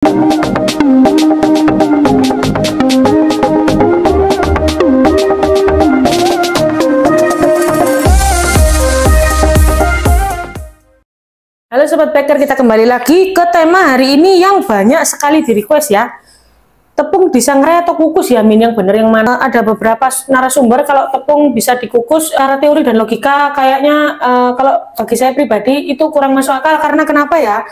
Halo Sobat Baker, kita kembali lagi ke tema hari ini yang banyak sekali di request ya. Tepung disangrai atau kukus ya Min, yang bener yang mana? Ada beberapa narasumber kalau tepung bisa dikukus, secara teori dan logika kayaknya kalau bagi saya pribadi itu kurang masuk akal. Karena kenapa ya?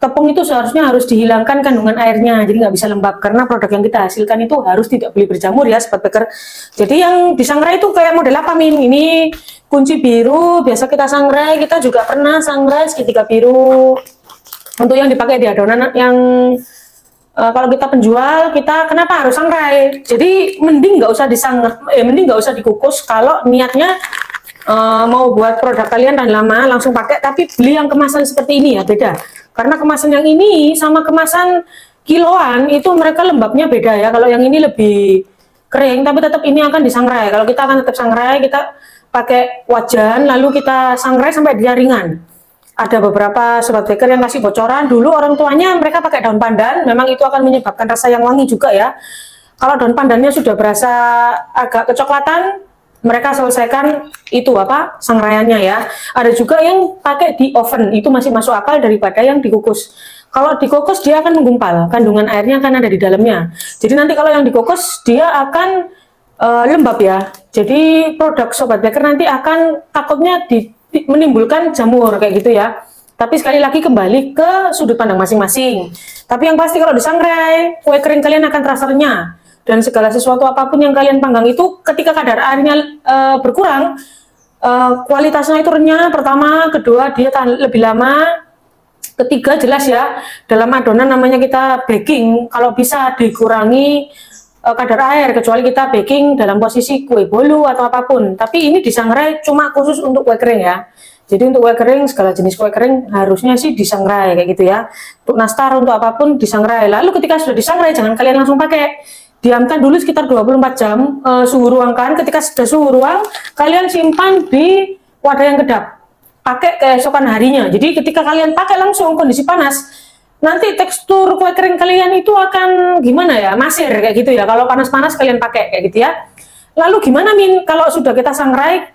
Tepung itu seharusnya harus dihilangkan kandungan airnya, jadi nggak bisa lembab, karena produk yang kita hasilkan itu harus tidak boleh berjamur ya Sobat Baker. Jadi yang disangrai itu kayak model apa Min? Ini kunci biru, biasa kita sangrai, kita juga pernah sangrai segitiga biru. Untuk yang dipakai di adonan yang kalau kita penjual, kita kenapa harus sangrai? Jadi mending nggak usah mending nggak usah dikukus kalau niatnya mau buat produk kalian dan lama langsung pakai, tapi beli yang kemasan seperti ini ya, beda. Karena kemasan yang ini sama kemasan kiloan itu mereka lembabnya beda ya. Kalau yang ini lebih kering, tapi tetap ini akan disangrai. Kalau kita akan tetap sangrai, kita pakai wajan, lalu kita sangrai sampai dia ringan. Ada beberapa Sobat Baker yang kasih bocoran, dulu orang tuanya mereka pakai daun pandan, memang itu akan menyebabkan rasa yang wangi juga ya. Kalau daun pandannya sudah berasa agak kecoklatan, mereka selesaikan itu apa sangraiannya ya. Ada juga yang pakai di oven, itu masih masuk akal daripada yang dikukus. Kalau dikukus dia akan menggumpal, kandungan airnya akan ada di dalamnya. Jadi nanti kalau yang dikukus dia akan lembab ya. Jadi produk Sobat Baker nanti akan takutnya menimbulkan jamur kayak gitu ya. Tapi sekali lagi kembali ke sudut pandang masing-masing. Tapi yang pasti kalau disangrai, kue kering kalian akan terasa renyah. Dan segala sesuatu apapun yang kalian panggang itu ketika kadar airnya berkurang, kualitasnya itu renyah. Pertama, kedua dia tahan lebih lama. Ketiga jelas ya, dalam adonan namanya kita baking, kalau bisa dikurangi kadar air, kecuali kita baking dalam posisi kue bolu atau apapun. Tapi ini disangrai cuma khusus untuk kue kering ya. Jadi untuk kue kering, segala jenis kue kering harusnya sih disangrai kayak gitu ya. Untuk nastar, untuk apapun disangrai. Lalu ketika sudah disangrai, jangan kalian langsung pakai. Diamkan dulu sekitar 24 jam, suhu ruang kan. Ketika sudah suhu ruang, kalian simpan di wadah yang kedap. Pakai keesokan harinya. Jadi ketika kalian pakai langsung kondisi panas, nanti tekstur kue kering kalian itu akan gimana ya, masir kayak gitu ya. Kalau panas-panas kalian pakai kayak gitu ya. Lalu gimana Min kalau sudah kita sangrai,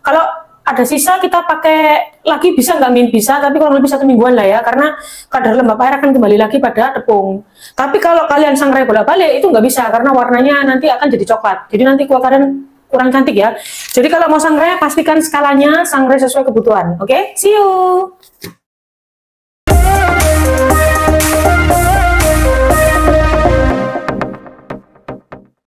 kalau ada sisa kita pakai lagi bisa nggak Min? Bisa, tapi kurang lebih 1 mingguan lah ya, karena kadar lembab air akan kembali lagi pada tepung. Tapi kalau kalian sangrai bolak-balik itu nggak bisa, karena warnanya nanti akan jadi coklat. Jadi nanti kue kalian kurang cantik ya. Jadi kalau mau sangrai pastikan skalanya sangrai sesuai kebutuhan. Oke, see you.